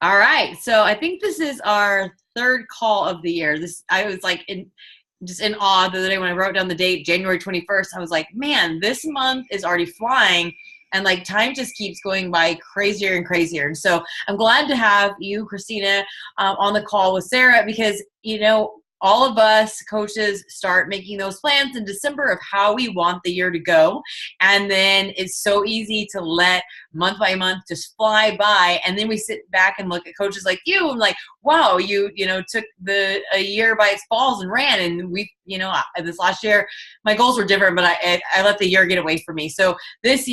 All right. So I think this is our third call of the year. I was like just in awe the other day when I wrote down the date, January 21st. I was like, man, this month is already flying. And like time just keeps going by crazier and crazier. And so I'm glad to have you, Kristina, on the call with Sarah because, all of us coaches start making those plans in December of how we want the year to go. And then it's so easy to let month by month just fly by. And then we sit back and look at coaches like you and like, wow, you took a year by its balls and ran. And we, this last year, my goals were different, but I let the year get away from me. So this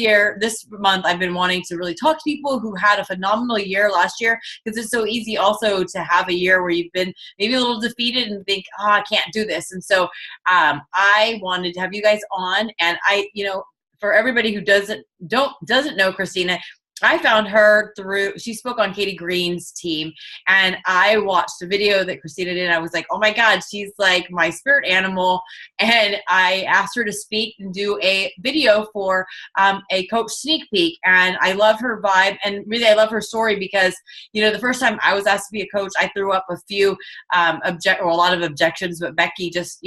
month, I've been wanting to really talk to people who had a phenomenal year last year because it's so easy also to have a year where you've been maybe a little defeated and think, oh, I can't do this. And so I wanted to have you guys on, and for everybody who doesn't know Kristina, I found her she spoke on Katie Green's team, and I watched a video that Kristina did, and I was like, oh my God, she's like my spirit animal. And I asked her to speak and do a video for a coach sneak peek, and I love her vibe, and really I love her story because, the first time I was asked to be a coach, I threw up a few a lot of objections, but Becky just,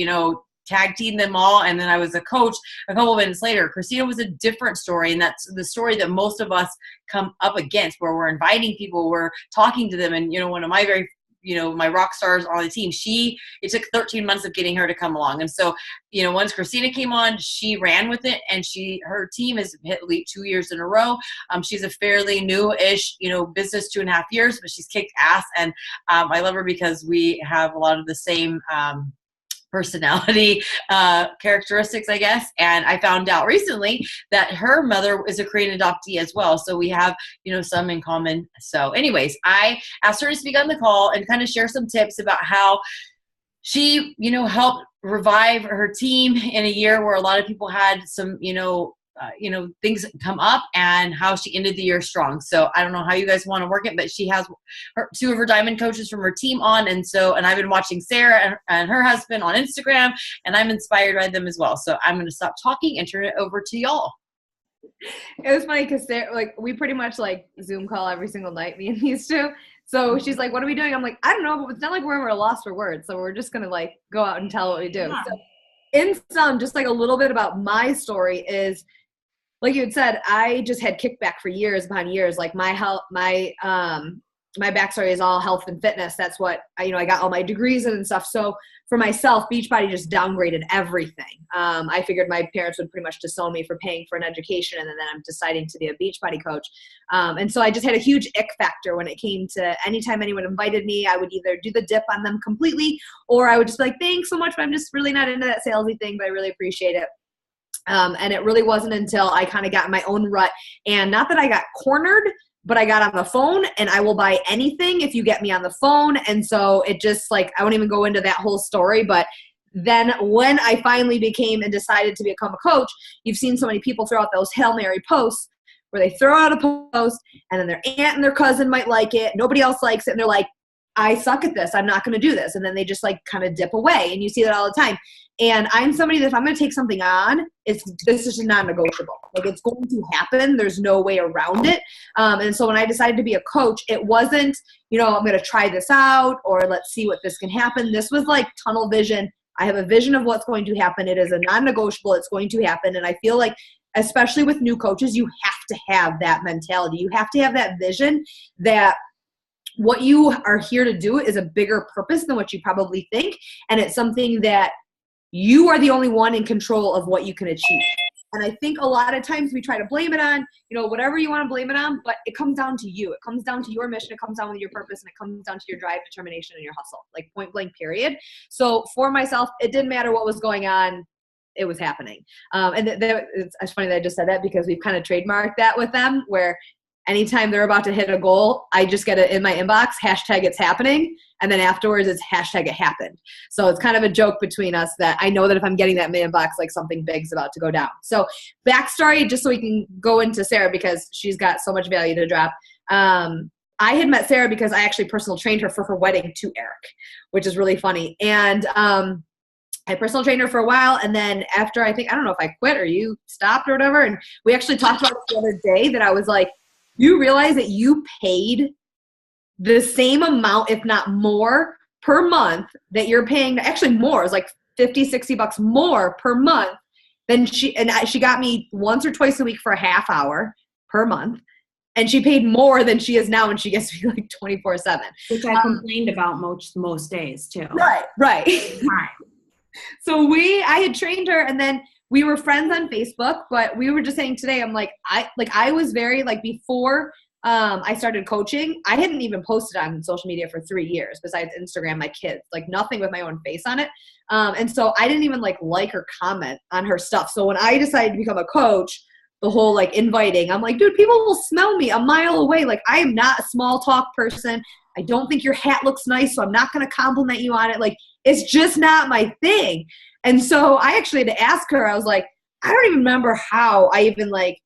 tag team them all, and then I was a coach a couple of minutes later. Kristina was a different story, and that's the story that most of us come up against, where we're inviting people, we're talking to them, and one of my very my rock stars on the team, it took 13 months of getting her to come along. And so once Kristina came on, she ran with it, and her team has hit elite 2 years in a row. She's a fairly new-ish business, 2.5 years, but she's kicked ass, and I love her because we have a lot of the same personality characteristics, I guess. And I found out recently that her mother is a Korean adoptee as well. So we have, some in common. So anyways, I asked her to speak on the call and kind of share some tips about how she, helped revive her team in a year where a lot of people had some, things come up, and how she ended the year strong. So I don't know how you guys want to work it, but she has two of her diamond coaches from her team on. And I've been watching Sarah and her husband on Instagram, and I'm inspired by them as well. So I'm going to stop talking and turn it over to y'all. It was funny because we pretty much Zoom call every single night, me and these two. So she's like, what are we doing? I'm like, I don't know, but it's not like we're ever lost for words. So we're just going to go out and tell what we do. Yeah. So in sum, just a little bit about my story is, like you had said, I just had kickback for years upon years. My backstory is all health and fitness. That's what I got all my degrees in and stuff. So for myself, Beachbody just downgraded everything. I figured my parents would pretty much disown me for paying for an education, and then I'm deciding to be a Beachbody coach. And so I just had a huge ick factor when it came to anytime anyone invited me, I would either do the dip on them completely, or I would just be like, thanks so much, but I'm just really not into that salesy thing, but I really appreciate it. And it really wasn't until I kind of got in my own rut, and not that I got cornered, but I got on the phone, and I will buy anything if you get me on the phone. And so it just I won't even go into that whole story. But then when I finally became and decided to become a coach, you've seen so many people throw out those Hail Mary posts where they throw out a post, and then their aunt and their cousin might like it. Nobody else likes it. And they're like, I suck at this. I'm not going to do this. And then they just kind of dip away. And you see that all the time. And I'm somebody that if I'm going to take something on, this is just non-negotiable. It's going to happen. There's no way around it. And so when I decided to be a coach, it wasn't, I'm going to try this out, or let's see what this can happen. This was tunnel vision. I have a vision of what's going to happen. It is a non-negotiable. It's going to happen. And I feel like, especially with new coaches, you have to have that mentality. You have to have that vision that what you are here to do is a bigger purpose than what you probably think. And it's something that you are the only one in control of what you can achieve. And I think a lot of times we try to blame it on, whatever you want to blame it on, but it comes down to you. It comes down to your mission. It comes down to your purpose, and it comes down to your drive, determination, and your hustle, point blank, period. So for myself, it didn't matter what was going on. It was happening. And it's funny that I just said that because we've kind of trademarked that with them, where anytime they're about to hit a goal, I just get it in my inbox, #it's happening. And then afterwards it's #it happened. So it's kind of a joke between us that I know that if I'm getting that in my inbox, something big's about to go down. So backstory, just so we can go into Sarah because she's got so much value to drop. I had met Sarah because I actually personal trained her for her wedding to Eric, which is really funny. And I personal trained her for a while, and then after I don't know if I quit or you stopped or whatever, and we actually talked about it the other day that I was like, you realize that you paid the same amount, if not more, per month that you're paying. Actually more, it's like $50-$60 more per month than she got me once or twice a week for a half hour per month. And she paid more than she is now, and she gets me like 24/7. Which I complained about most days too. Right. So I had trained her, and then we were friends on Facebook, but we were just saying today, I'm like, I was very like, before I started coaching, I hadn't even posted on social media for 3 years besides Instagram, my kids, like nothing with my own face on it. And so I didn't even like or comment on her stuff. So when I decided to become a coach, the whole like inviting, I'm like, dude, people will smell me a mile away. Like, I am not a small talk person. I don't think your hat looks nice, so I'm not going to compliment you on it. Like, it's just not my thing. And so I actually had to ask her, I was like, I don't even remember how I even like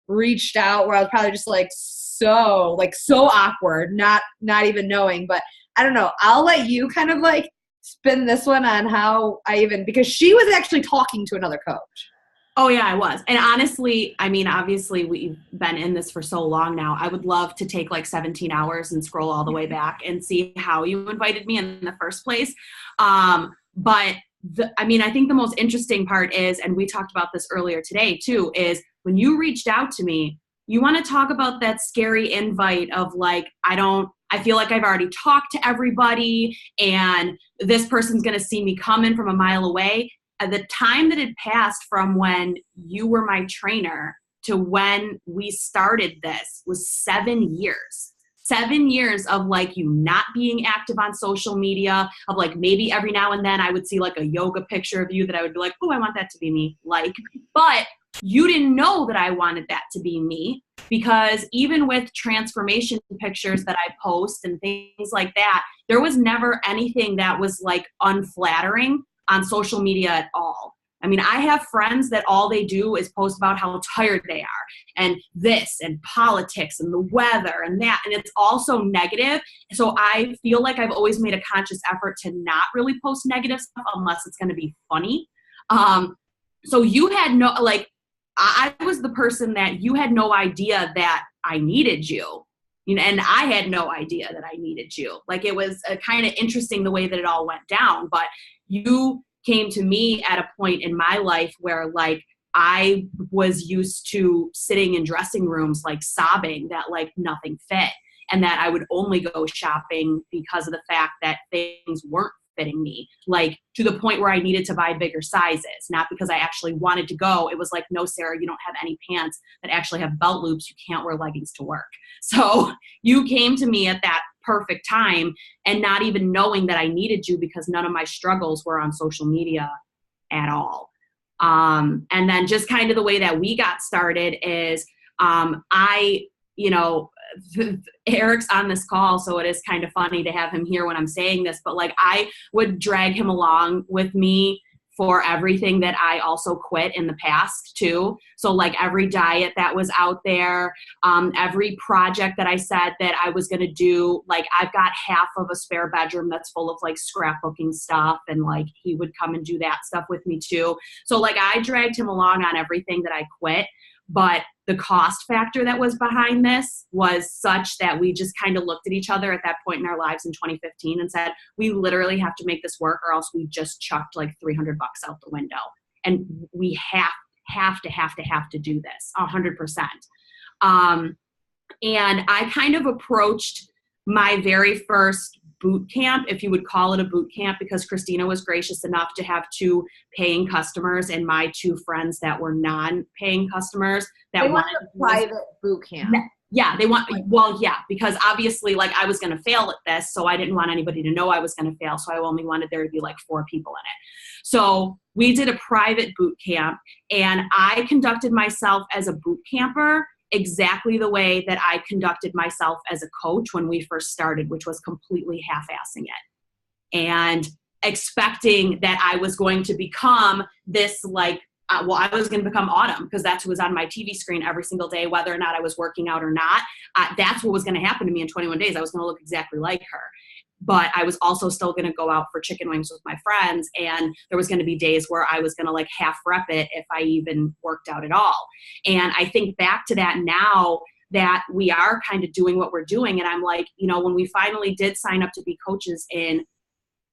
reached out, where I was probably just like so awkward, not even knowing. But I don't know. I'll let you kind of like spin this one on how because she was actually talking to another coach. Oh yeah, I was. And honestly, I mean, obviously we've been in this for so long now. I would love to take like 17 hours and scroll all the way back and see how you invited me in the first place. But I think the most interesting part is, and we talked about this earlier today too, is when you reached out to me, you want to talk about that scary invite of like, I feel like I've already talked to everybody and this person's going to see me coming from a mile away. The time that had passed from when you were my trainer to when we started this was 7 years. 7 years of like you not being active on social media, of like maybe every now and then I would see like a yoga picture of you that I would be like, oh, I want that to be me. Like, but you didn't know that I wanted that to be me, because even with transformation pictures that I post and things like that, there was never anything that was like unflattering on social media at all. I mean, I have friends that all they do is post about how tired they are and this and politics and the weather and that. And it's also negative. So I feel like I've always made a conscious effort to not really post negative stuff unless it's going to be funny. So you had no, like, I was the person that you had no idea that I needed you. You know, and I had no idea that I needed you. Like, it was kind of interesting the way that it all went down, but you came to me at a point in my life where like I was used to sitting in dressing rooms, like sobbing that like nothing fit, and that I would only go shopping because of the fact that things weren't fitting me, like to the point where I needed to buy bigger sizes, not because I actually wanted to go. It was like, no, Sarah, you don't have any pants that actually have belt loops. You can't wear leggings to work. So you came to me at that perfect time, and not even knowing that I needed you, because none of my struggles were on social media at all. And then just kind of the way that we got started is Eric's on this call, so it is kind of funny to have him here when I'm saying this, but like I would drag him along with me for everything that I also quit in the past too. So like every diet that was out there, every project that I said that I was going to do, like I've got half of a spare bedroom that's full of like scrapbooking stuff, and like he would come and do that stuff with me too. So like I dragged him along on everything that I quit. But the cost factor that was behind this was such that we just kind of looked at each other at that point in our lives in 2015 and said, we literally have to make this work, or else we just chucked like $300 out the window. And we have to do this 100%. And I kind of approached my very first boot camp, if you would call it a boot camp, because Kristina was gracious enough to have 2 paying customers and my 2 friends that were non-paying customers that wanted a private boot camp. Yeah, they want, well, yeah, because obviously like I was going to fail at this, so I didn't want anybody to know I was going to fail. So I only wanted there to be like 4 people in it. So we did a private boot camp, and I conducted myself as a boot camper exactly the way that I conducted myself as a coach when we first started, which was completely half-assing it and expecting that I was going to become this like, I was going to become Autumn, because that's who was on my TV screen every single day, whether or not I was working out or not. That's what was going to happen to me in 21 days. I was going to look exactly like her. But I was also still going to go out for chicken wings with my friends. And there was going to be days where I was going to like half rep it if I even worked out at all. And I think back to that now, that we are kind of doing what we're doing. And I'm like, you know, when we finally did sign up to be coaches in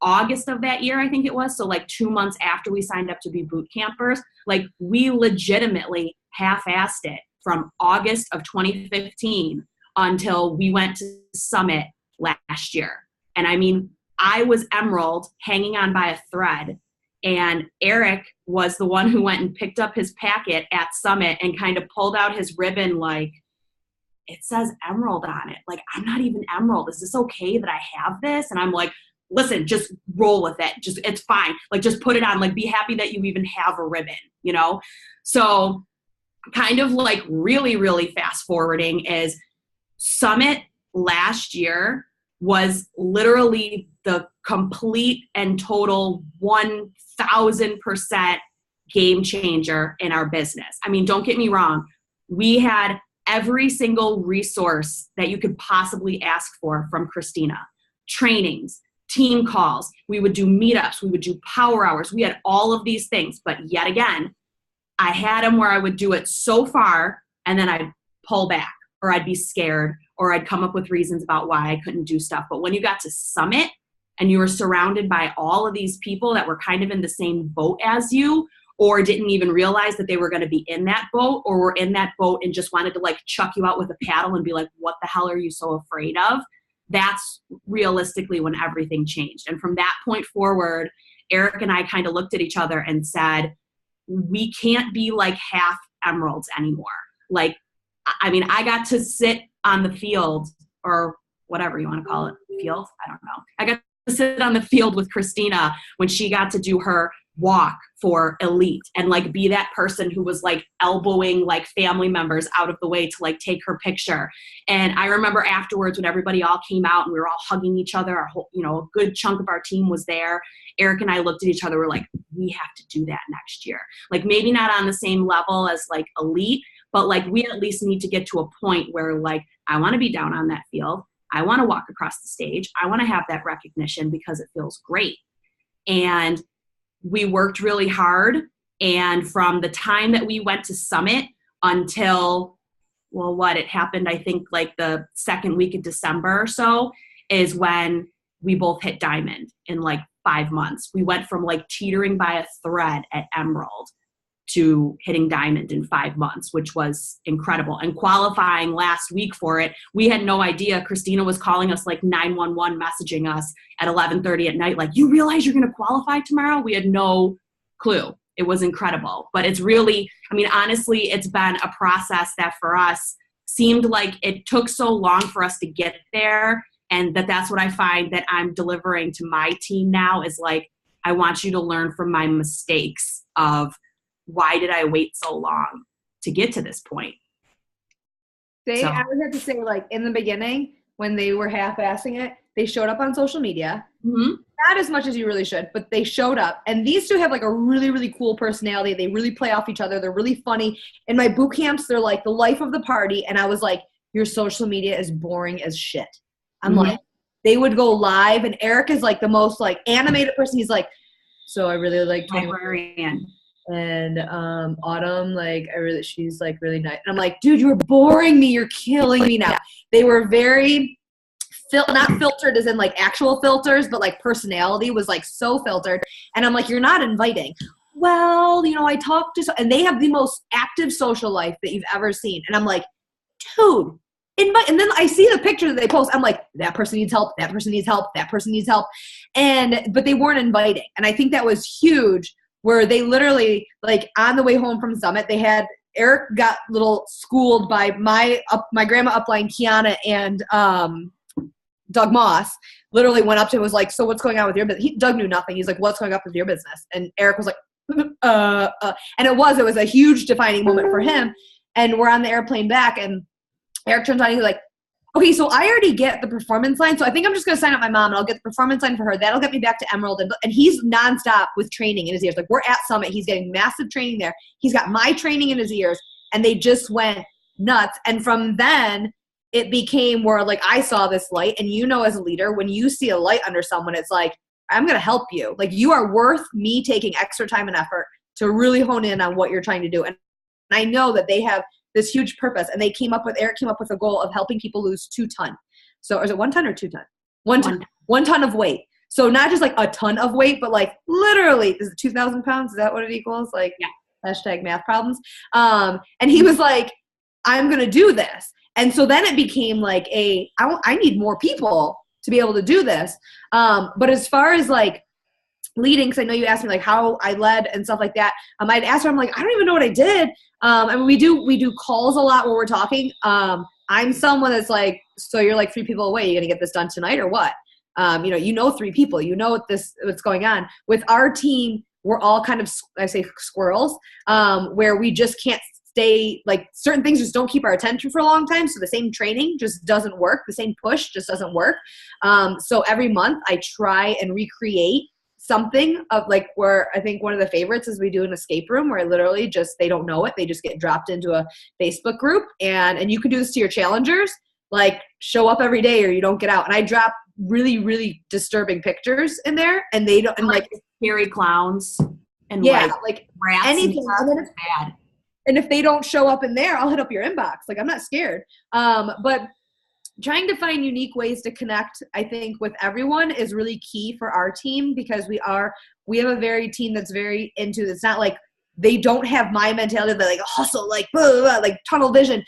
August of that year, I think it was, so like 2 months after we signed up to be boot campers, like we legitimately half-assed it from August of 2015 until we went to Summit last year. And I mean, I was Emerald hanging on by a thread, and Eric was the one who went and picked up his packet at Summit and kind of pulled out his ribbon like, it says Emerald on it. Like, I'm not even Emerald. Is this okay that I have this? And I'm like, listen, just roll with it. Just, it's fine. Like, just put it on. Like, be happy that you even have a ribbon, you know? So kind of like really, really fast forwarding is Summit last year was literally the complete and total 1000% game changer in our business. I mean, don't get me wrong. We had every single resource that you could possibly ask for from Kristina. Trainings, team calls, we would do meetups, we would do power hours. We had all of these things. But yet again, I had them where I would do it so far and then I'd pull back, or I'd be scared, or I'd come up with reasons about why I couldn't do stuff. But when you got to Summit and you were surrounded by all of these people that were kind of in the same boat as you, or didn't even realize that they were going to be in that boat, or were in that boat and just wanted to like chuck you out with a paddle and be like, what the hell are you so afraid of? That's realistically when everything changed. And from that point forward, Eric and I kind of looked at each other and said, we can't be like half Emeralds anymore. Like, I mean, I got to sit on the field, or whatever you want to call it, field, I don't know. I got to sit on the field with Kristina when she got to do her walk for Elite and like be that person who was like elbowing like family members out of the way to like take her picture. And I remember afterwards when everybody all came out and we were all hugging each other, our whole, you know, a good chunk of our team was there. Eric and I looked at each other, we're like, we have to do that next year. Like maybe not on the same level as like Elite, but like we at least need to get to a point where like, I want to be down on that field. I want to walk across the stage. I want to have that recognition because it feels great. And we worked really hard. And from the time that we went to Summit until, well, what it happened, I think like the second week of December or so is when we both hit Diamond in like 5 months. We went from like teetering by a thread at Emerald to hitting Diamond in 5 months, which was incredible. And qualifying last week for it, we had no idea. Kristina was calling us like 911, messaging us at 11:30 at night, like, you realize you're going to qualify tomorrow? We had no clue. It was incredible. But it's really, I mean, honestly, it's been a process that for us seemed like it took so long for us to get there. And that's what I find that I'm delivering to my team now is like, I want you to learn from my mistakes of, why did I wait so long to get to this point? I would have to say, like, in the beginning, when they were half-assing it, they showed up on social media. Mm-hmm. Not as much as you really should, but they showed up. And these two have, like, a really, really cool personality. They really play off each other. They're really funny. In my boot camps, they're, like, the life of the party. And I was like, your social media is boring as shit. I'm like, they would go live. And Eric is, like, the most, like, animated person. He's like, so I really like librarian. And Autumn, like, she's like really nice. And I'm like, dude, you're boring me. You're killing me now. They were very, not filtered as in like actual filters, but like personality was like so filtered. And I'm like, you're not inviting. Well, you know, I talked to, and they have the most active social life that you've ever seen. And I'm like, dude, invite. And then I see the picture that they post. I'm like, that person needs help. That person needs help. That person needs help. But they weren't inviting. And I think that was huge. Where they literally, like, on the way home from Summit, they had Eric got little schooled by my grandma upline, Kiana, and Doug Moss. Literally went up to him and was like, so what's going on with your business? Doug knew nothing. He's like, what's going on with your business? And Eric was like, and it was a huge defining moment for him. And we're on the airplane back, and Eric turns on and he's like, okay, so I already get the performance line. So I think I'm just going to sign up my mom and I'll get the performance line for her. That'll get me back to Emerald. And he's nonstop with training in his ears. Like, we're at Summit. He's getting massive training there. He's got my training in his ears. And they just went nuts. And from then, it became where, like, I saw this light. And you know, as a leader, when you see a light under someone, it's like, I'm going to help you. Like, you are worth me taking extra time and effort to really hone in on what you're trying to do. And I know that they have this huge purpose. And Eric came up with a goal of helping people lose 2 tons. So is it 1 ton or 2 ton? 1 ton. 1 ton of weight. So not just like a ton of weight, but like literally, is it 2,000 pounds? Is that what it equals? Like, yeah. Hashtag math problems. And he was like, I'm going to do this. And so then it became like I need more people to be able to do this. But as far as like leading, because I know you asked me like how I led and stuff like that, I'd ask her, I'm like, I don't even know what I did. I mean, we do calls a lot where we're talking. I'm someone that's like, so you're like 3 people away. You going to get this done tonight or what? 3 people, what's going on with our team. We're all kind of, I say squirrels, where we just can't stay, like certain things just don't keep our attention for a long time. So the same training just doesn't work. The same push just doesn't work. So every month I try and recreate something of like where I think one of the favorites is we do an escape room where literally just, they don't know it. They just get dropped into a Facebook group and you can do this to your challengers, like show up every day or you don't get out. And I drop really, really disturbing pictures in there and they don't, and like scary clowns and like rats anything. And then it's bad. And if they don't show up in there, I'll hit up your inbox. Like I'm not scared. But trying to find unique ways to connect, I think, with everyone is really key for our team because we have a very team that's very into, it's not like they don't have my mentality, they like hustle, like blah, blah, blah, like tunnel vision.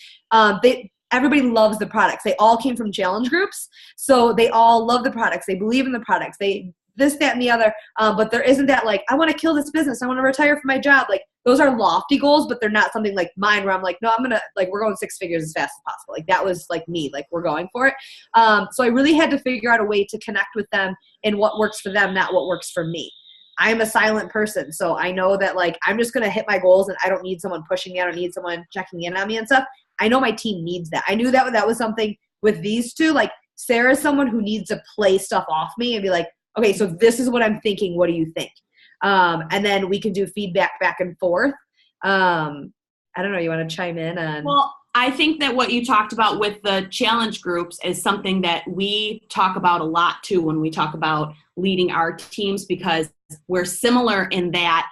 Everybody loves the products. They all came from challenge groups. So they all love the products. They believe in the products. They this, that, and the other. But there isn't that like, I want to kill this business. I want to retire from my job. Like those are lofty goals, but they're not something like mine where I'm like, no, I'm going to like, we're going 6 figures as fast as possible. Like that was like me, like we're going for it. So I really had to figure out a way to connect with them in what works for them, not what works for me. I'm a silent person. So I know that like, I'm just going to hit my goals and I don't need someone pushing me. I don't need someone checking in on me and stuff. I know my team needs that. I knew that was something with these two. Like Sarah's someone who needs to play stuff off me and be like, okay, so this is what I'm thinking. What do you think? And then we can do feedback back and forth. I don't know. You want to chime in on? Well, I think that what you talked about with the challenge groups is something that we talk about a lot too when we talk about leading our teams, because we're similar in that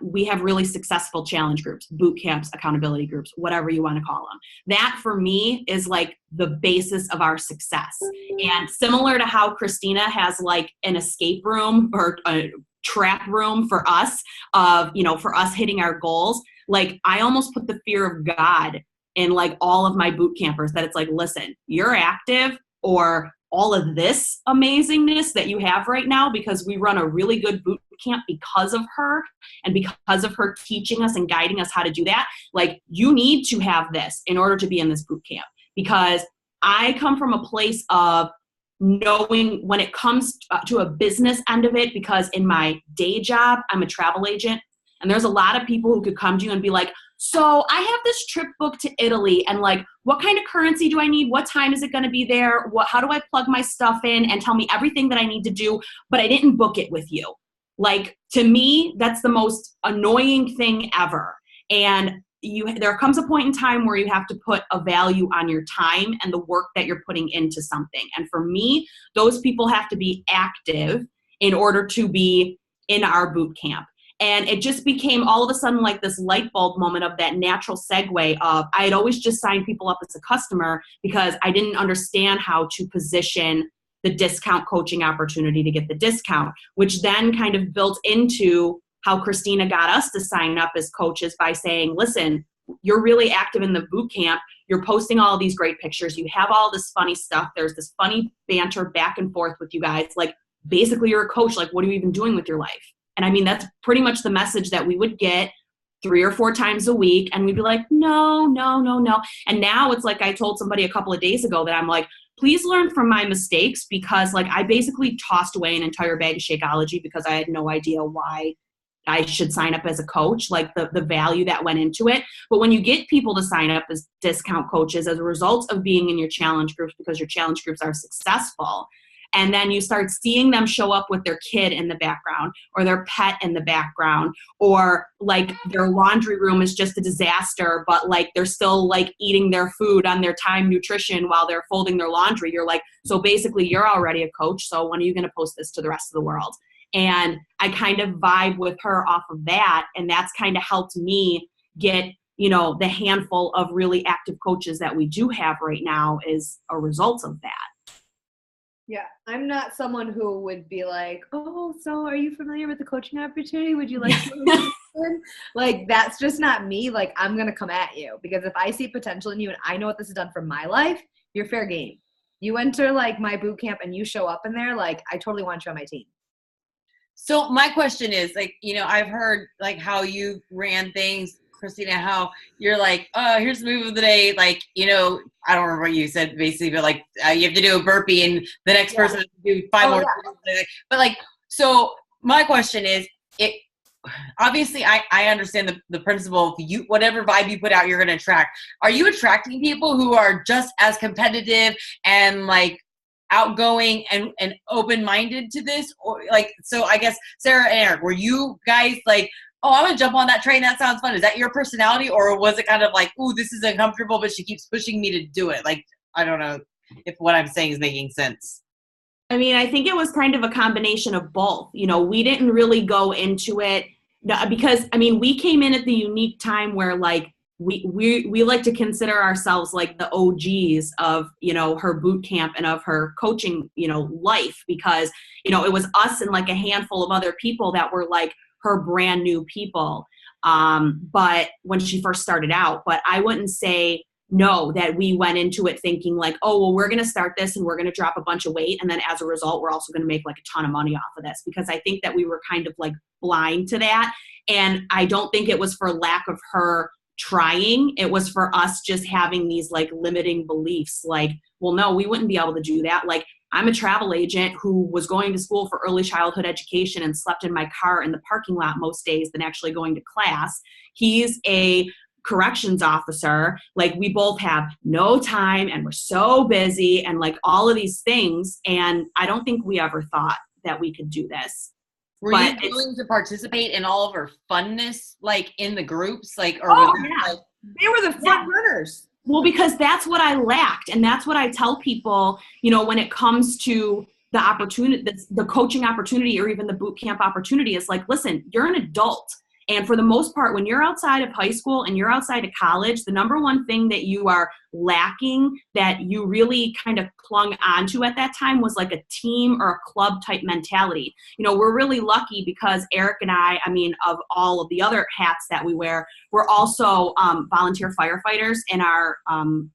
we have really successful challenge groups, boot camps, accountability groups, whatever you want to call them. That for me is like the basis of our success. And similar to how Kristina has like an escape room or a trap room for us for us hitting our goals, like I almost put the fear of God in like all of my boot campers, that it's like, listen, you're active or all of this amazingness that you have right now, because we run a really good boot camp because of her and because of her teaching us and guiding us how to do that. Like you need to have this in order to be in this boot camp, because I come from a place of knowing when it comes to a business end of it, because in my day job, I'm a travel agent. And there's a lot of people who could come to you and be like, so I have this trip booked to Italy and like, what kind of currency do I need? What time is it going to be there? How do I plug my stuff in and tell me everything that I need to do? But I didn't book it with you. Like to me, that's the most annoying thing ever. And there comes a point in time where you have to put a value on your time and the work that you're putting into something. And for me, those people have to be active in order to be in our boot camp. And it just became all of a sudden like this light bulb moment of that natural segue of I had always just signed people up as a customer because I didn't understand how to position the discount coaching opportunity to get the discount, which then kind of built into how Kristina got us to sign up as coaches by saying, listen, you're really active in the boot camp. You're posting all these great pictures. You have all this funny stuff. There's this funny banter back and forth with you guys. Like basically you're a coach. Like what are you even doing with your life? And I mean, that's pretty much the message that we would get 3 or 4 times a week. And we'd be like, no. And now it's like I told somebody a couple of days ago that I'm like, please learn from my mistakes, because like I basically tossed away an entire bag of Shakeology because I had no idea why I should sign up as a coach, like the value that went into it. But when you get people to sign up as discount coaches as a result of being in your challenge groups, because your challenge groups are successful, and then you start seeing them show up with their kid in the background or their pet in the background, or like their laundry room is just a disaster, but like they're still like eating their food on their Time nutrition while they're folding their laundry. You're like, so basically you're already a coach. So when are you going to post this to the rest of the world? And I kind of vibe with her off of that. And that's kind of helped me get the handful of really active coaches that we do have right now is a result of that. Yeah, I'm not someone who would be like, oh, so are you familiar with the coaching opportunity? Would you like to like, that's just not me. Like, I'm going to come at you because if I see potential in you and I know what this has done for my life, you're fair game. You enter like my boot camp and you show up in there, like, I totally want you on my team. So my question is, like, I've heard like how you ran things, Kristina, how you're like, oh, here's the move of the day. Like, I don't remember what you said basically, but like you have to do a burpee and the next person has to do 5 more. Yeah. But like, so my question is, obviously I understand the principle of whatever vibe you put out, you're going to attract. Are you attracting people who are just as competitive and like outgoing and open-minded to this? Or like, so I guess Sarah and Eric, were you guys like, oh, I'm gonna jump on that train, that sounds fun? Is that your personality? Or was it kind of like, ooh, this is uncomfortable, but she keeps pushing me to do it? Like, I don't know if what I'm saying is making sense. I mean, I think it was kind of a combination of both. We didn't really go into it because, I mean, we came in at the unique time where like we like to consider ourselves like the OGs of, her boot camp and of her coaching, life, because, it was us and like a handful of other people that were like her brand new people. But when she first started out, but I wouldn't say no, that we went into it thinking like, oh, well, we're going to start this and we're going to drop a bunch of weight. And then as a result, we're also going to make like a ton of money off of this, because I think that we were kind of like blind to that. And I don't think it was for lack of her trying. It was for us just having these like limiting beliefs. Like, well, no, we wouldn't be able to do that. Like, I'm a travel agent who was going to school for early childhood education and slept in my car in the parking lot most days than actually going to class. He's a corrections officer. Like, we both have no time and we're so busy and like all of these things. And I don't think we ever thought that we could do this. Were you willing to participate in all of her funness, like in the groups? Like, or they were the front runners. Well, because that's what I lacked. And that's what I tell people, when it comes to the opportunity, the coaching opportunity, or even the boot camp opportunity, is like, listen, you're an adult. And for the most part, when you're outside of high school and you're outside of college, the number one thing that you are lacking, that you really kind of clung onto at that time, was like a team or a club type mentality. We're really lucky because Eric and I mean, of all of the other hats that we wear, we're also volunteer firefighters in our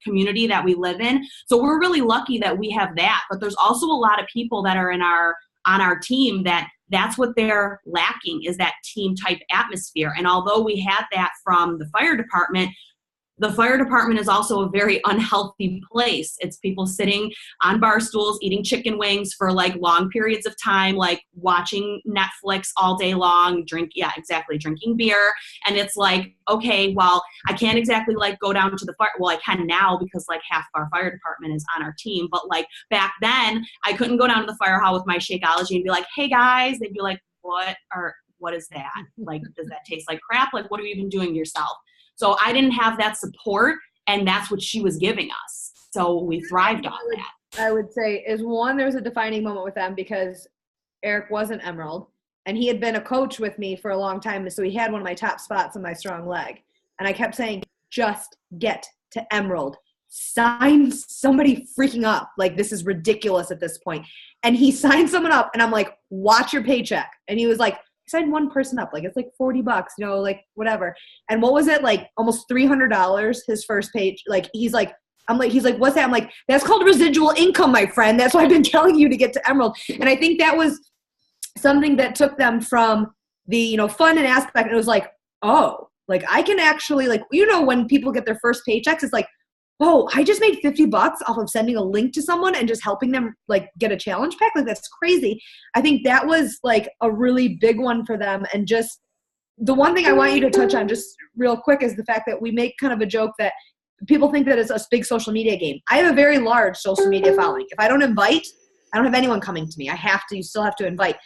community that we live in. So we're really lucky that we have that. But there's also a lot of people that are on our team that's what they're lacking, is that team type atmosphere. And although we had that from the fire department is also a very unhealthy place. It's people sitting on bar stools, eating chicken wings for like long periods of time, like watching Netflix all day long, drinking beer. And it's like, okay, well, I can't exactly like go down to the fire. Well, I can now because like half of our fire department is on our team. But like back then, I couldn't go down to the fire hall with my Shakeology and be like, hey guys, they'd be like, what is that? Like, does that taste like crap? Like, what are you even doing yourself? So I didn't have that support, and that's what she was giving us. So we thrived on that. I would say there was a defining moment with them because Eric was an Emerald, and he had been a coach with me for a long time. So he had one of my top spots on my strong leg. And I kept saying, just get to Emerald. Sign somebody freaking up. Like, this is ridiculous at this point. And he signed someone up, and I'm like, watch your paycheck. And he was like, signed one person up, like it's like $40, like whatever. And what was it, like almost $300 his first page? Like he's like, what's that? I'm like, that's called residual income, my friend. That's why I've been telling you to get to Emerald. And I think that was something that took them from the fun and aspect. And it was like, oh, like I can actually, like, when people get their first paychecks, it's like, oh, I just made $50 off of sending a link to someone and just helping them like get a challenge pack. Like, that's crazy. I think that was like a really big one for them. And just the one thing I want you to touch on just real quick is the fact that we make kind of a joke that people think that it's a big social media game. I have a very large social media following. If I don't invite, I don't have anyone coming to me. You still have to invite.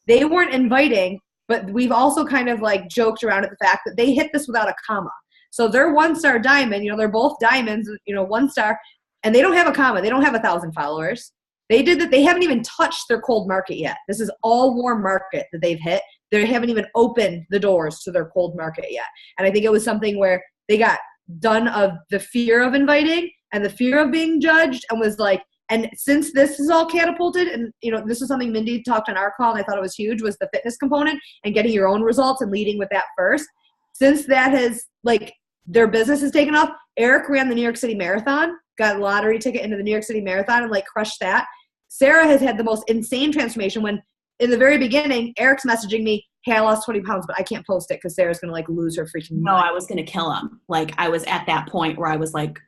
They weren't inviting, but we've also kind of like joked around at the fact that they hit this without a comma. So they're 1-star diamond, they're both diamonds, 1 star, and they don't have a comma. They don't have 1,000 followers. They did that. They haven't even touched their cold market yet. This is all warm market that they've hit. They haven't even opened the doors to their cold market yet. And I think it was something where they got done of the fear of inviting and the fear of being judged, and was like, and since this is all catapulted, and this is something Mindy talked on our call, and I thought it was huge, was the fitness component and getting your own results and leading with that first. Since that has, like, their business has taken off, Eric ran the New York City Marathon, got a lottery ticket into the New York City Marathon and, like, crushed that. Sarah has had the most insane transformation when in the very beginning, Eric's messaging me, hey, I lost 20 pounds, but I can't post it because Sarah's going to, like, lose her freaking mind. No, I was going to kill him. Like, I was at that point where I was like,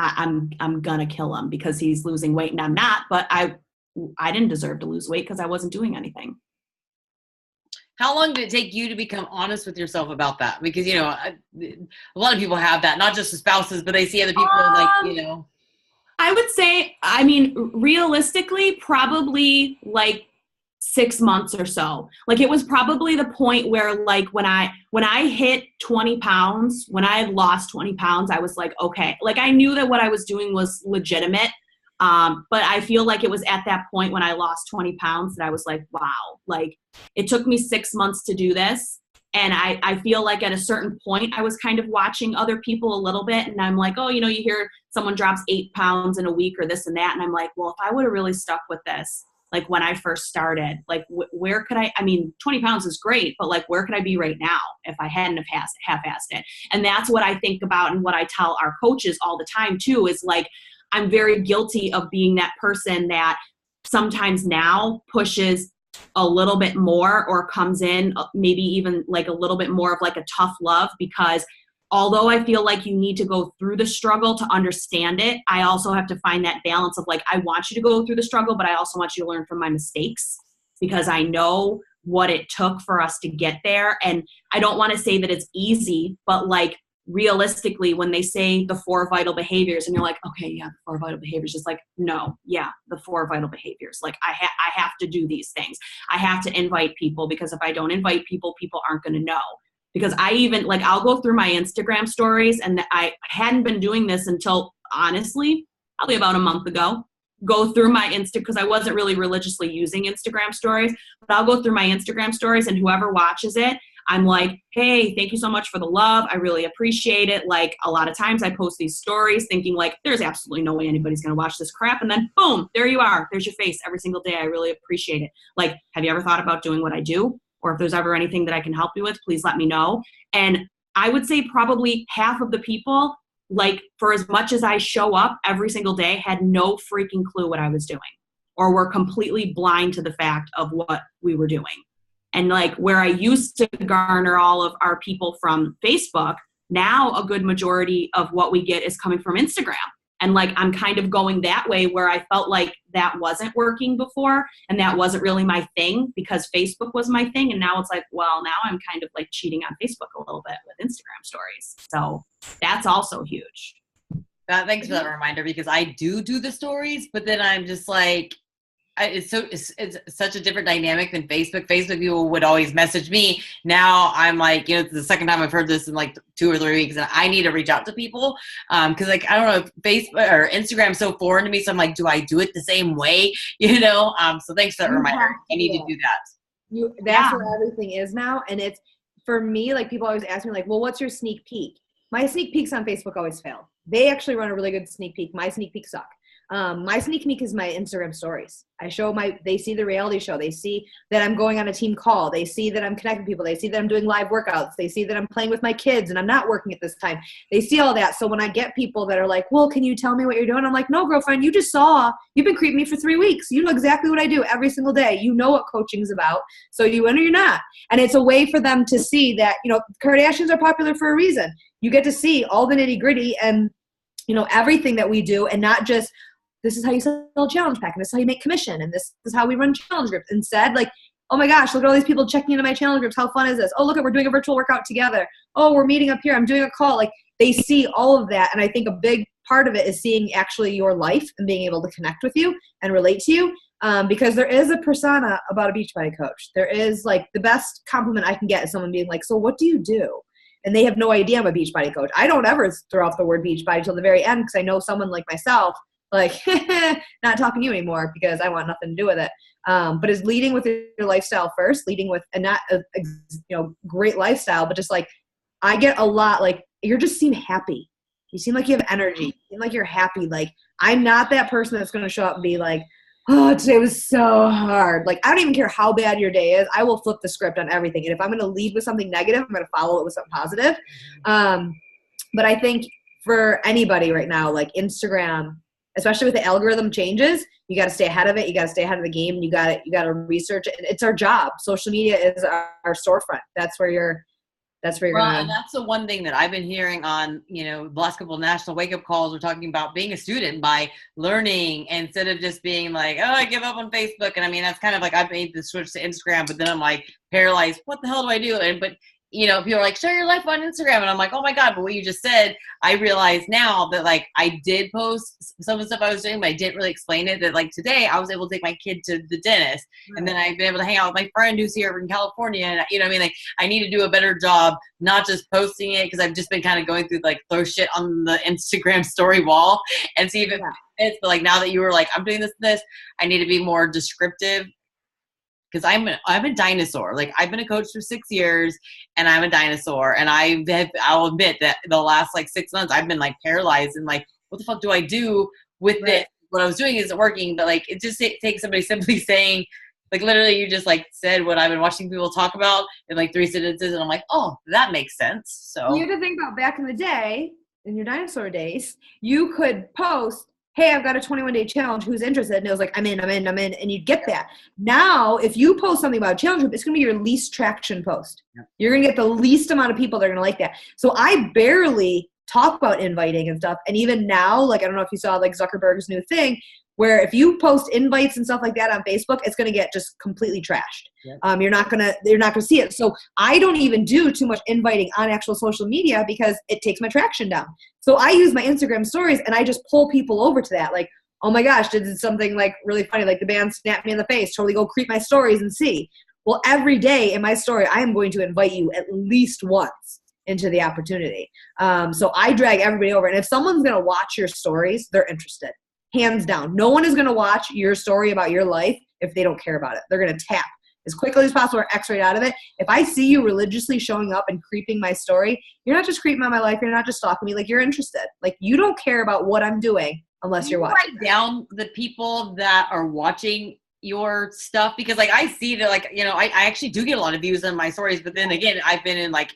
I'm going to kill him because he's losing weight and I'm not, but I didn't deserve to lose weight because I wasn't doing anything. How long did it take you to become honest with yourself about that? Because, a lot of people have that, not just the spouses, but they see other people I would say, realistically, probably like 6 months or so. Like, it was probably the point where, like, when I hit 20 pounds, when I had lost 20 pounds, I was like, okay, like, I knew that what I was doing was legitimate. But I feel like it was at that point when I lost 20 pounds that I was like, wow, like, it took me 6 months to do this. And I feel like at a certain point I was kind of watching other people a little bit, and I'm like, oh, you hear someone drops 8 pounds in a week or this and that. And I'm like, well, if I would have really stuck with this, like, when I first started, like, where could 20 pounds is great, but, like, where could I be right now if I hadn't have half-assed it? And that's what I think about, and what I tell our coaches all the time too, is like, I'm very guilty of being that person that sometimes now pushes a little bit more, or comes in maybe even like a little bit more of like a tough love, because although I feel like you need to go through the struggle to understand it, I also have to find that balance of, like, I want you to go through the struggle, but I also want you to learn from my mistakes, because I know what it took for us to get there. And I don't want to say that it's easy, but, like, realistically, when they say the 4 vital behaviors and you're like, okay, yeah, the 4 vital behaviors, just like, no, yeah, the 4 vital behaviors. Like, I have to do these things. I have to invite people, because if I don't invite people, people aren't going to know. Because I even, like, I'll go through my Instagram stories, and I hadn't been doing this until, honestly, probably about a month ago. Go through my because I wasn't really religiously using Instagram stories, but I'll go through my Instagram stories, and whoever watches it, I'm like, hey, thank you so much for the love. I really appreciate it. Like, a lot of times I post these stories thinking, like, there's absolutely no way anybody's going to watch this crap. And then boom, there you are. There's your face every single day. I really appreciate it. Like, have you ever thought about doing what I do? Or if there's ever anything that I can help you with, please let me know. And I would say probably half of the people, like, for as much as I show up every single day, had no freaking clue what I was doing, or were completely blind to the fact of what we were doing. And, like, where I used to garner all of our people from Facebook, now a good majority of what we get is coming from Instagram. And, like, I'm kind of going that way, where I felt like that wasn't working before, and that wasn't really my thing, because Facebook was my thing. And now it's like, well, now I'm kind of, like, cheating on Facebook a little bit with Instagram stories. So that's also huge. Thanks for that reminder, because I do the stories, but then I'm just like, it's such a different dynamic than Facebook. Facebook people would always message me. Now I'm like, it's the second time I've heard this in like 2 or 3 weeks, and I need to reach out to people. Cause, like, I don't know if Facebook or Instagram's so foreign to me. So I'm like, do I do it the same way? So thanks for that reminder. I need to do that. That's where everything is now. And it's, for me, like, people always ask me, like, well, what's your sneak peek? My sneak peeks on Facebook always fail. They actually run a really good sneak peek. My sneak peeks suck. My sneak peek is my Instagram stories. They see the reality show. They see that I'm going on a team call. They see that I'm connecting people. They see that I'm doing live workouts. They see that I'm playing with my kids and I'm not working at this time. They see all that. So when I get people that are like, well, can you tell me what you're doing? I'm like, no, girlfriend, you've been creeping me for 3 weeks. You know exactly what I do every single day. You know what coaching's about. So you in or you're not. And it's a way for them to see that, Kardashians are popular for a reason. You get to see all the nitty gritty and, everything that we do, and not just, this is how you sell a challenge pack, and this is how you make commission, and this is how we run challenge groups. Instead, like, oh my gosh, look at all these people checking into my challenge groups. How fun is this? Oh, look, we're doing a virtual workout together. Oh, we're meeting up here. I'm doing a call. Like, they see all of that. And I think a big part of it is seeing actually your life and being able to connect with you and relate to you. Because there is a persona about a Beachbody coach. There is, like, the best compliment I can get is someone being like, so what do you do? And they have no idea I'm a Beachbody coach. I don't ever throw off the word Beachbody till the very end, because I know someone like myself, like, not talking to you anymore because I want nothing to do with it. But is leading with your lifestyle first, leading with, and not a great lifestyle, but just, like, I get a lot, like, you just seem happy. You seem like you have energy. You seem like you're happy. Like, I'm not that person that's going to show up and be like, oh, today was so hard. Like, I don't even care how bad your day is. I will flip the script on everything. And if I'm going to lead with something negative, I'm going to follow it with something positive. But I think for anybody right now, like Instagram, especially with the algorithm changes, you got to stay ahead of it. You got to stay ahead of the game. And you got to research it. It's our job. Social media is our storefront. That's where you're gonna. And that's the one thing that I've been hearing on, the last couple of national wake up calls. We're talking about being a student by learning instead of just being like, oh, I give up on Facebook. And I mean, that's kind of like, I've made the switch to Instagram, but then I'm like paralyzed. What the hell do I do? But people are like, share your life on Instagram. And I'm like, oh my God, but what you just said, I realize now that like I did post some of the stuff I was doing, but I didn't really explain it. That like today I was able to take my kid to the dentist, and then I've been able to hang out with my friend who's here in California. And like I need to do a better job, not just posting it, because I've just been kind of going through like throw shit on the Instagram story wall and see if it fits. But like now that you were like, I'm doing this, I need to be more descriptive. Because I'm a dinosaur. Like I've been a coach for 6 years, and I'm a dinosaur. And I'll admit that the last like 6 months I've been like paralyzed and like, what the fuck do I do with it? What I was doing isn't working. But like it just takes somebody simply saying, like literally you just like said what I've been watching people talk about in like 3 sentences, and I'm like, oh, that makes sense. So you have to think about back in the day, in your dinosaur days, you could post, hey, I've got a 21-day challenge. Who's interested? And it was like, I'm in. And you'd get that. Now, if you post something about a challenge group, it's going to be your least traction post. Yep. You're going to get the least amount of people that are going to like that. So I barely talk about inviting and stuff. And even now, like, I don't know if you saw like Zuckerberg's new thing, where if you post invites and stuff like that on Facebook, it's going to get just completely trashed. Yep. You're not going to see it. So I don't even do too much inviting on actual social media because it takes my traction down. So I use my Instagram stories and I just pull people over to that. Like, oh my gosh, did something like really funny, like the band snapped me in the face, totally go creep my stories and see. Well, every day in my story, I am going to invite you at least once into the opportunity. So I drag everybody over. And if someone's going to watch your stories, they're interested. Hands down. No one is going to watch your story about your life if they don't care about it. They're going to tap as quickly as possible or X right out of it. If I see you religiously showing up and creeping my story, you're not just creeping on my life. You're not just stalking me. Like, you're interested. Like, you don't care about what I'm doing unless you're watching. Write down the people that are watching your stuff, because like I see that, like, I actually do get a lot of views on my stories, but then again, I've been in like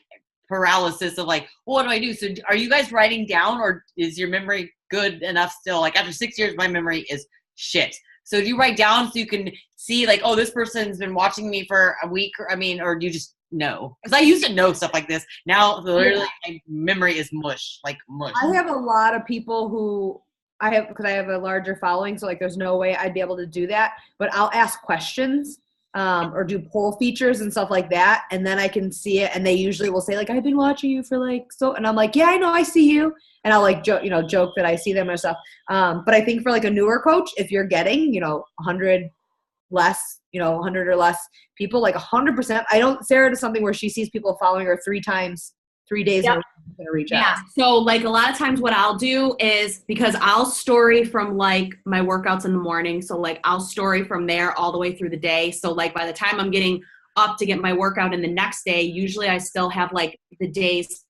paralysis of like, well, what do I do? So are you guys writing down, or is your memory good enough still? Like after 6 years, my memory is shit. So do you write down so you can see like, oh, this person's been watching me for a week, or do you just know? Because I used to know stuff like this. Now literally my memory is mush, like mush. I have a lot of people who because I have a larger following, so like there's no way I'd be able to do that, but I'll ask questions or do poll features and stuff like that, and then I can see it, and they usually will say like, I've been watching you for like so, and I'm like, yeah, I know, I see you, and I'll like joke that I see them and stuff. But I think for like a newer coach, if you're getting 100 less, 100 or less people, like 100%, Sarah does something where she sees people following her 3 days yep. Going to reach out. So like a lot of times what I'll do is, because I'll story from like my workouts in the morning. So like I'll story from there all the way through the day. So like by the time I'm getting up to get my workout in the next day, usually I still have like the days.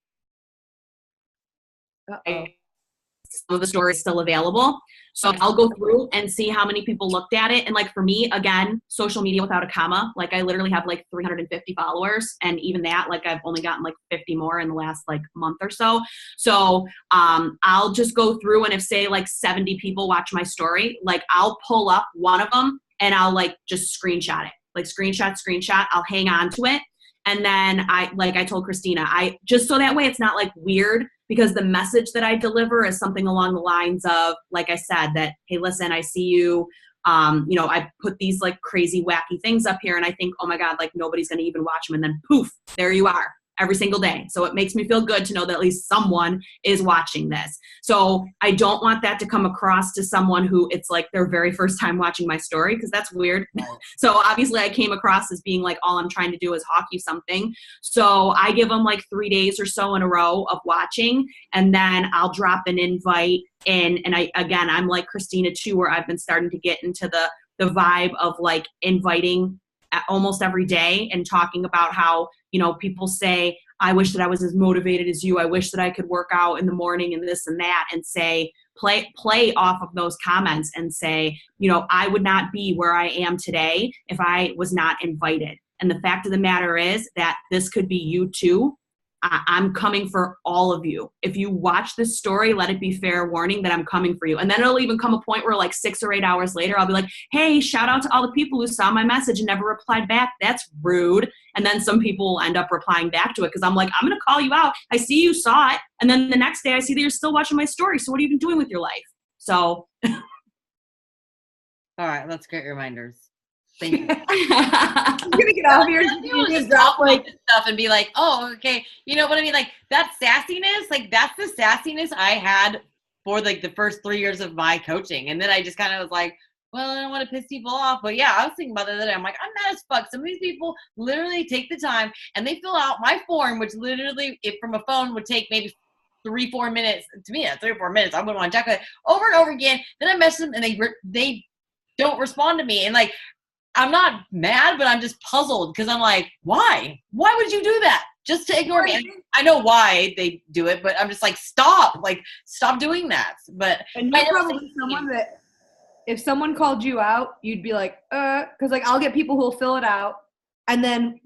Some of the stories still available. So I'll go through and see how many people looked at it. And like for me, again, social media without a comma, like I literally have like 350 followers. And even that, like I've only gotten like 50 more in the last like month or so. So I'll just go through, and if say like 70 people watch my story, like I'll pull up one of them and I'll like just screenshot it, like screenshot, I'll hang on to it. And then I told Kristina, just so that way it's not like weird, because the message that I deliver is something along the lines of, like I said, that, hey, listen, I see you, I put these like crazy wacky things up here, and I think, oh my God, like nobody's going to even watch them. And then poof, there you are every single day. So it makes me feel good to know that at least someone is watching this. So I don't want that to come across to someone who it's like their very first time watching my story, because that's weird. So obviously I came across as being like, all I'm trying to do is hawk you something. So I give them like 3 days or so in a row of watching, and then I'll drop an invite in. And I'm like Kristina too, where I've been starting to get into the vibe of like inviting almost every day and talking about how, people say, I wish that I was as motivated as you. I wish that I could work out in the morning and this and that, and say, play off of those comments and say, I would not be where I am today if I was not invited. And the fact of the matter is that this could be you too. I'm coming for all of you. If you watch this story, let it be fair warning that I'm coming for you. And then it'll even come a point where like 6 or 8 hours later, I'll be like, hey, shout out to all the people who saw my message and never replied back. That's rude. And then some people will end up replying back to it because I'm like, I'm going to call you out. I see you saw it. And then the next day I see that you're still watching my story. So what are you even doing with your life? So. All right. That's great reminders. Thank you. I'm gonna get off here. You just drop like stuff and be like, oh, okay. You know what I mean? Like that sassiness, like that's the sassiness I had for like the first 3 years of my coaching. And then I just kind of was like, well, I don't want to piss people off. But yeah, I was thinking about the other day. I'm like, I'm mad as fuck. Some of these people literally take the time and they fill out my form, which literally, if from a phone would take maybe 3-4 minutes. To me, 3 or 4 minutes. I wouldn't want to check it over and over again. Then I message them and they don't respond to me. And like, I'm not mad, but I'm just puzzled because I'm like, why? Why would you do that? Just to ignore me? I know why they do it, but I'm just like, stop doing that. But and you're probably someone that if someone called you out, you'd be like, because like I'll get people who'll fill it out and then,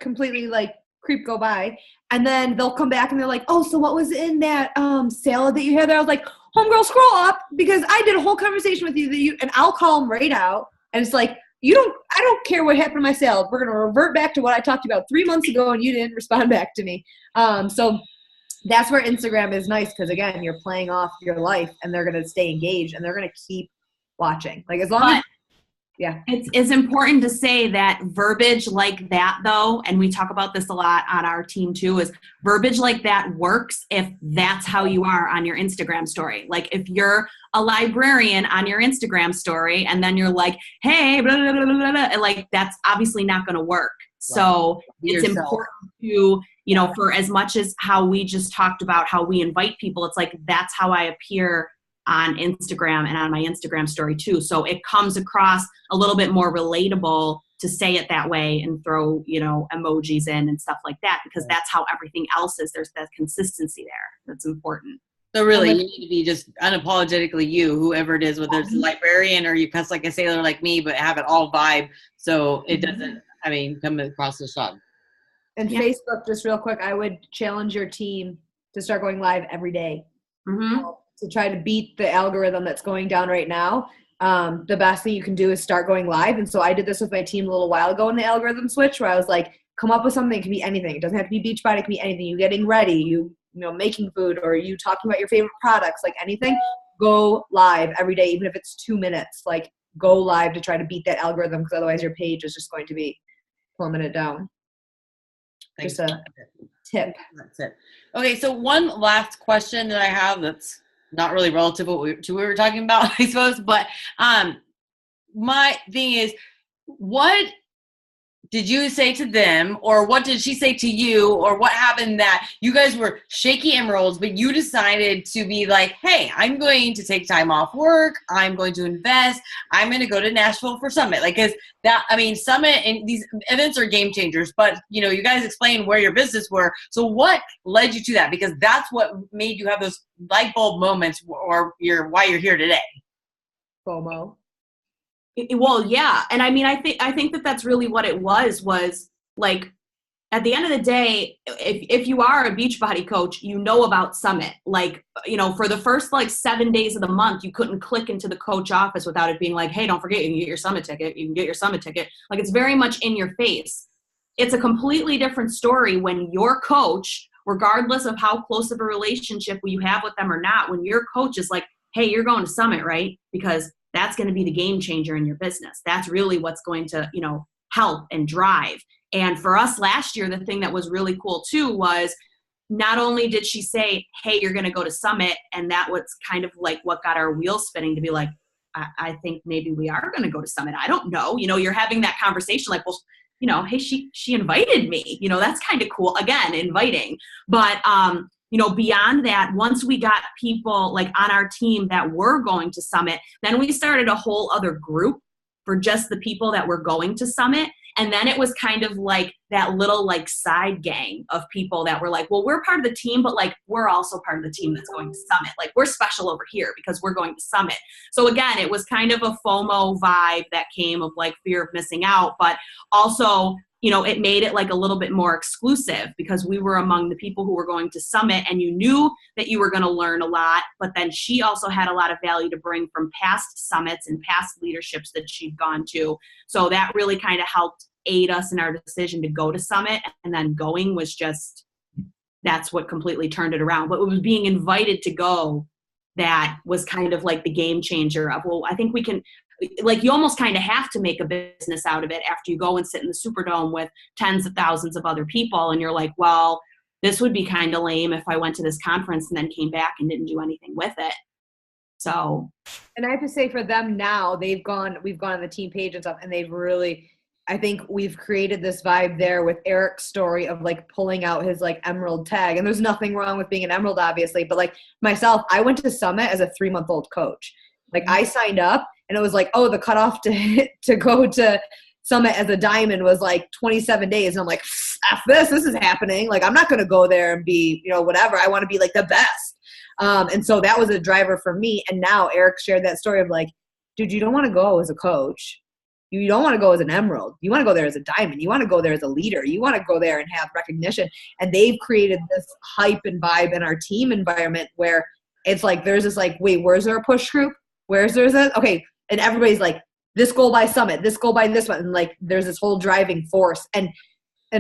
completely like creep go by. And then they'll come back and they're like, oh, so what was in that salad that you had there? I was like, homegirl, scroll up because I did a whole conversation with you and I'll call them right out. And it's like, I don't care what happened to my salad. We're going to revert back to what I talked about 3 months ago and you didn't respond back to me. So that's where Instagram is nice because, again, you're playing off your life and they're going to stay engaged and they're going to keep watching. Like as long as – yeah. It's important to say that verbiage like that, though, and we talk about this a lot on our team too, is verbiage like that works if that's how you are on your Instagram story. Like if you're a librarian on your Instagram story and then you're like, hey, blah, blah, blah, blah, blah, and like that's obviously not going to work. So it's important to, for as much as how we just talked about how we invite people, it's like that's how I appear on Instagram and on my Instagram story too. So it comes across a little bit more relatable to say it that way and throw, emojis in and stuff like that, because that's how everything else is. There's that consistency there. That's important. So really, you need to be just unapologetically you, whoever it is, whether it's a librarian or you cuss like a sailor like me, but have it all vibe. So it doesn't, come across the shop. And Facebook, just real quick, I would challenge your team to start going live every day. Mm-hmm. To try to beat the algorithm that's going down right now. The best thing you can do is start going live. And so I did this with my team a little while ago in the algorithm switch where I was like, come up with something. It can be anything. It doesn't have to be Beachbody. It can be anything. You getting ready, you making food, or you talking about your favorite products, like anything. Go live every day, even if it's 2 minutes. Like go live to try to beat that algorithm because otherwise your page is just going to be plummeted down. Thanks. Just a tip. That's it. Okay, so one last question that I have that's not really relative to what we were talking about, I suppose. But my thing is, what did you say to them, or what did she say to you, or what happened that you guys were shaky emeralds, but you decided to be like, hey, I'm going to take time off work. I'm going to invest. I'm going to go to Nashville for Summit. Like, cause that, Summit and these events are game changers, but you guys explained where your business were. So what led you to that? Because that's what made you have those light bulb moments or why you're here today. FOMO. Well, yeah. And I think that that's really what it was like, at the end of the day, if you are a Beachbody coach, about Summit. Like, for the first 7 days of the month, you couldn't click into the coach office without it being like, hey, don't forget, you can get your Summit ticket. You can get your Summit ticket. Like, it's very much in your face. It's a completely different story when your coach, regardless of how close of a relationship you have with them or not, when your coach is like, hey, you're going to Summit, right? Because that's going to be the game changer in your business. That's really what's going to, help and drive. And for us last year, the thing that was really cool too was not only did she say, hey, you're going to go to Summit, and that was kind of like what got our wheels spinning to be like, I think maybe we are going to go to Summit. I don't know. You're having that conversation like, well, hey, she invited me. That's kind of cool. Again, inviting. But, beyond that, once we got people on our team that were going to Summit, then we started a whole other group for just the people that were going to Summit. And then it was kind of like that little like side gang of people that were like, well, we're part of the team, but like, we're also part of the team that's going to Summit. Like, we're special over here because we're going to Summit. So again, it was kind of a FOMO vibe that came of like fear of missing out, but also, you know, it made it like a little bit more exclusive because we were among the people who were going to Summit, and you knew that you were going to learn a lot, but then she also had a lot of value to bring from past summits and past leaderships that she'd gone to. So that really kind of helped aid us in our decision to go to Summit. And then going was just, that's what completely turned it around. But it was being invited to go that was kind of like the game changer of, well, I think we can, like, you almost kind of have to make a business out of it after you go and sit in the Superdome with tens of thousands of other people. And you're like, well, this would be kind of lame if I went to this conference and then came back and didn't do anything with it. So. And I have to say for them now, we've gone on the team page and stuff, and they've really, I think we've created this vibe there with Eric's story of like pulling out his like emerald tag. And there's nothing wrong with being an emerald, obviously. But like myself, I went to Summit as a 3-month-old coach. Like I signed up and it was like, oh, the cutoff to go to Summit as a diamond was like 27 days. And I'm like, F this is happening. Like, I'm not going to go there and be, you know, whatever. I want to be like the best. And so that was a driver for me. And now Eric shared that story of like, dude, you don't want to go as a coach. You don't want to go as an emerald. You want to go there as a diamond. You want to go there as a leader. You want to go there and have recognition. And they've created this hype and vibe in our team environment where it's like, there's this like, wait, where's our push group? Where's there's a, okay. And everybody's like, this goal by Summit, this goal by this one. And like, there's this whole driving force. And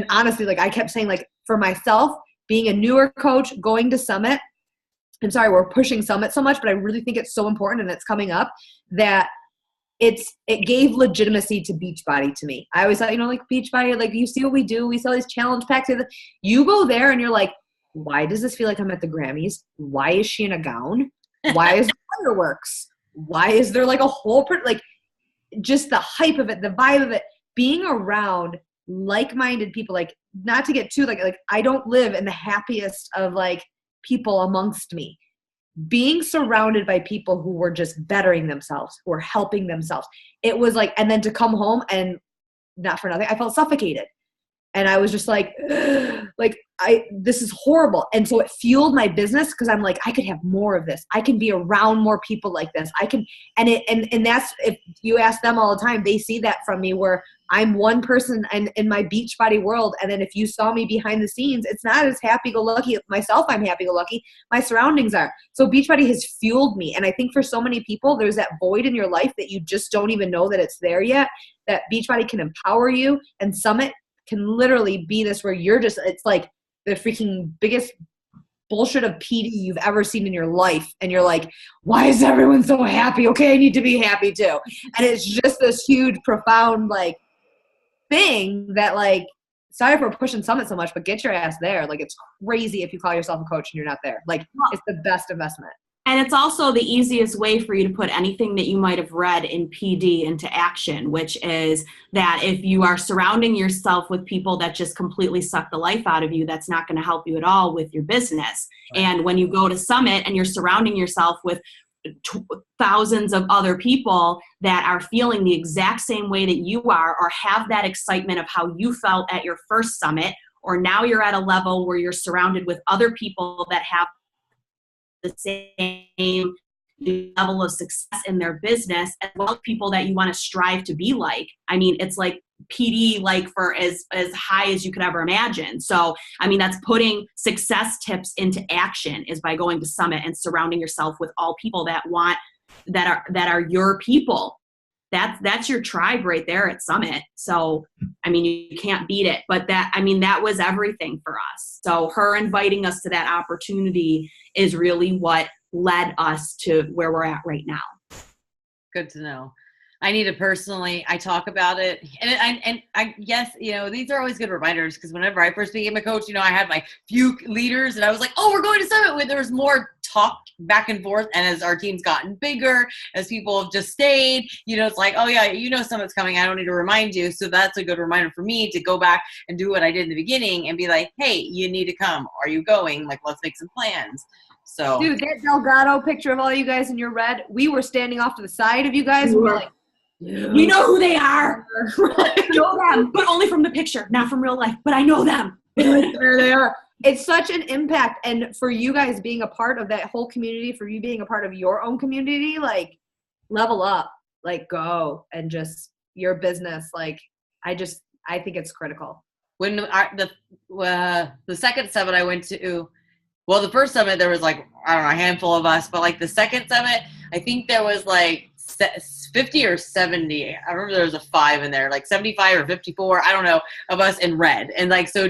honestly, like I kept saying, like for myself, being a newer coach, going to Summit, I'm sorry, we're pushing Summit so much, but I really think it's so important and it's coming up that it gave legitimacy to Beachbody to me. I always thought, you know, like Beachbody, like you see what we do. We sell these challenge packs. You go there and you're like, why does this feel like I'm at the Grammys? Why is she in a gown? Why is there fireworks? Why is there like a whole, like just the hype of it, the vibe of it, being around like-minded people, like not to get too, like I don't live in the happiest of like people amongst me. Being surrounded by people who were just bettering themselves, who were helping themselves. It was like, and then to come home and not for nothing, I felt suffocated. And I was just like, this is horrible. And so it fueled my business because I'm like, I could have more of this. I can be around more people like this. I can, and that's, if you ask them all the time, they see that from me where I'm one person and in my Beachbody world. And then if you saw me behind the scenes, it's not as happy-go-lucky. Myself, I'm happy-go-lucky. My surroundings are. So Beachbody has fueled me. And I think for so many people, there's that void in your life that you just don't even know that it's there yet, that Beachbody can empower you. And Summit can literally be this where you're just, it's like the freaking biggest bullshit of PD you've ever seen in your life. And you're like, why is everyone so happy? Okay, I need to be happy too. And it's just this huge, profound, like, thing that, like, sorry for pushing Summit so much, but get your ass there. Like, it's crazy if you call yourself a coach and you're not there. Like, it's the best investment. And it's also the easiest way for you to put anything that you might have read in PD into action, which is that if you are surrounding yourself with people that just completely suck the life out of you, that's not going to help you at all with your business. Right. And when you go to Summit and you're surrounding yourself with thousands of other people that are feeling the exact same way that you are, or have that excitement of how you felt at your first Summit, or now you're at a level where you're surrounded with other people that have the same level of success in their business, as well as people that you want to strive to be like. I mean, it's like PD, like for as high as you could ever imagine. So, I mean, that's putting success tips into action, is by going to Summit and surrounding yourself with all people that are your people. That's your tribe right there at Summit. So, I mean, you can't beat it. But that was everything for us. So her inviting us to that opportunity is really what led us to where we're at right now. Good to know. I need to personally, I talk about it. And I guess, you know, these are always good reminders, because whenever I first became a coach, you know, I had my few leaders and I was like, oh, we're going to Summit, when there was more talk back and forth. And as our team's gotten bigger, as people have just stayed, you know, it's like, oh yeah, you know, Summit's coming. I don't need to remind you. So that's a good reminder for me to go back and do what I did in the beginning and be like, hey, you need to come. Are you going? Like, let's make some plans. So, dude, that Delgado picture of all you guys in your red, we were standing off to the side of you guys. We were like, You know who they are. I know them, but only from the picture, not from real life, but I know them. There they are. It's such an impact. And for you guys being a part of that whole community, for you being a part of your own community, like level up, like go and just your business. Like I think it's critical. When the second summit I went to, well, the first summit, there was like, I don't know, a handful of us, but like the second summit, I think there was like 50 or 70. I remember there was a 5 in there, like 75 or 54, I don't know, of us in red. And like, so,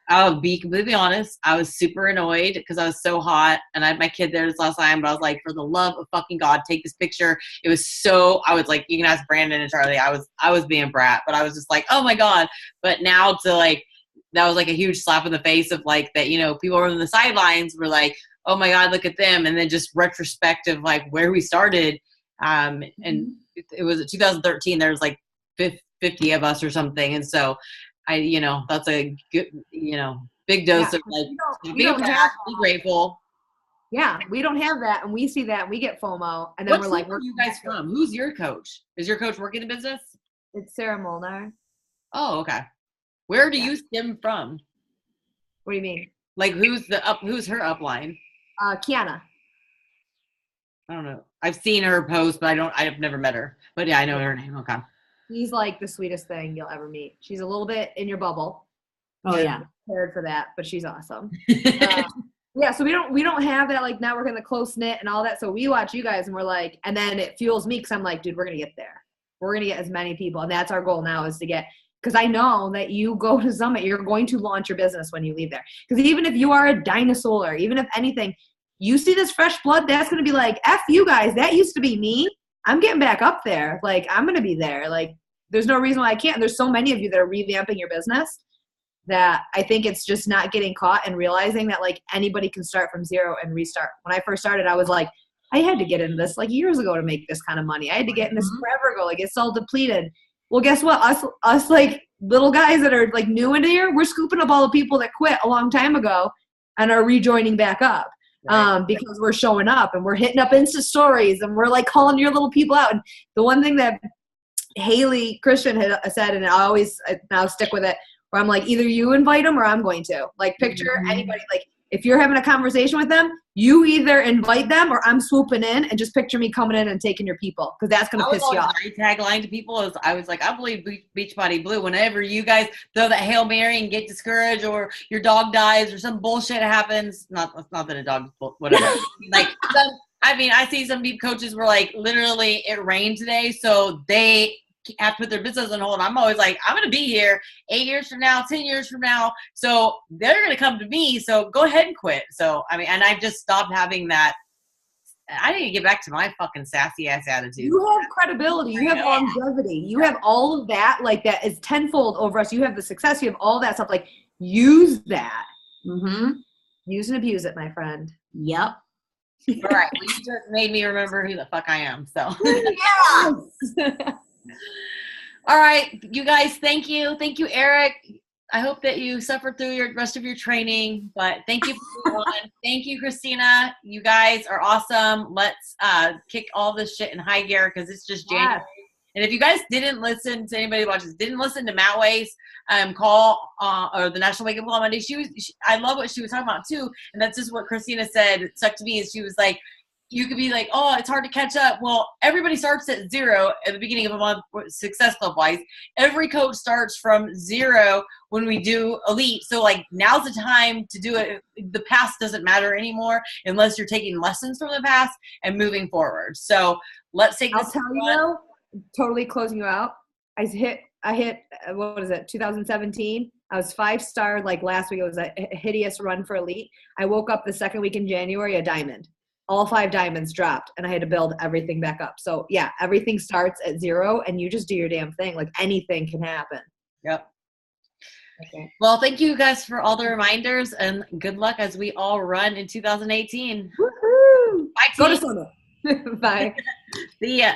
I'll be completely honest, I was super annoyed because I was so hot and I had my kid there this last time, but I was like, for the love of fucking God, take this picture. It was so, I was like, you can ask Brandon and Charlie, I was being a brat, but I was just like, oh my God. But now to like, that was like a huge slap in the face of like that, people were on the sidelines were like, oh my God, look at them. And then just retrospective, like where we started. And it was 2013, there was like 50 of us or something. And so that's a good, big dose of like, be grateful. Yeah. We don't have that. And we see that and we get FOMO. And then we're like, where are you guys from? Who's your coach? Is your coach working the business? It's Sarah Molnar. Oh, okay. Where do you stem from? What do you mean? Like who's her upline? Kiana. I don't know. I've seen her post, but I've never met her. But yeah, I know her name. Okay. She's like the sweetest thing you'll ever meet. She's a little bit in your bubble. Oh yeah. I'm prepared for that, but she's awesome. Yeah, so we don't have that like network and the close knit and all that. So we watch you guys and we're like, and then it fuels me because I'm like, dude, we're gonna get there. We're gonna get as many people, and that's our goal now is to get. Because I know that you go to Summit, you're going to launch your business when you leave there. Because even if you are a dinosaur, even if anything, you see this fresh blood, that's going to be like, F you guys, that used to be me. I'm getting back up there. Like, I'm going to be there. Like, there's no reason why I can't. And there's so many of you that are revamping your business that I think it's just not getting caught and realizing that, like, anybody can start from zero and restart. When I first started, I was like, I had to get into this, like, years ago to make this kind of money. I had to get in this forever ago. Like, it's all depleted. Well, guess what? Us like little guys that are like new into here, we're scooping up all the people that quit a long time ago and are rejoining back up because we're showing up and we're hitting up Insta stories and we're like calling your little people out. And the one thing that Haley Christian had said, and I'll stick with it, where I'm like, either you invite them or I'm going to. Like picture anybody, like if you're having a conversation with them, you either invite them or I'm swooping in, and just picture me coming in and taking your people, because that's going to piss you off. My tagline to people is, I was like, I believe Beachbody Blue. Whenever you guys throw that Hail Mary and get discouraged, or your dog dies, or some bullshit happens, not that a dog, whatever. I see some deep coaches were like, literally, it rained today, so they have to put their business on hold. I'm always like, I'm going to be here 8 years from now, 10 years from now. So they're going to come to me. So go ahead and quit. So, and I've just stopped having that. I need to get back to my fucking sassy ass attitude. You have credibility. You have longevity. You have all of that. Like, that is tenfold over us. You have the success. You have all that stuff. Like, use that. Use and abuse it, my friend. Yep. All right. Well, you just made me remember who the fuck I am. So. Yes. All right, you guys, thank you. Thank you, Eric. I hope that you suffered through your rest of your training, but thank you for being on. Thank you, Kristina. You guys are awesome. Let's kick all this shit in high gear because it's just January. Yes. And if you guys didn't listen to anybody watches, didn't listen to Matt Way's call or the National Wake Up Call Monday, I love what she was talking about too. And that's just what Kristina said. It stuck to me. Is she was like, you could be like, oh, it's hard to catch up. Well, everybody starts at zero at the beginning of a month, success club-wise. Every coach starts from zero when we do elite. So, like, now's the time to do it. The past doesn't matter anymore unless you're taking lessons from the past and moving forward. So, let's take this. I'll tell you, though, totally closing you out. I hit, what was it, 2017? I was 5-star, like, last week. It was a hideous run for elite. I woke up the second week in January, a diamond. All 5 diamonds dropped, and I had to build everything back up. So yeah, everything starts at zero, and you just do your damn thing. Like, anything can happen. Yep. Okay. Well, thank you guys for all the reminders, and good luck as we all run in 2018. Woohoo! Bye, Go to Summit. Bye. See ya.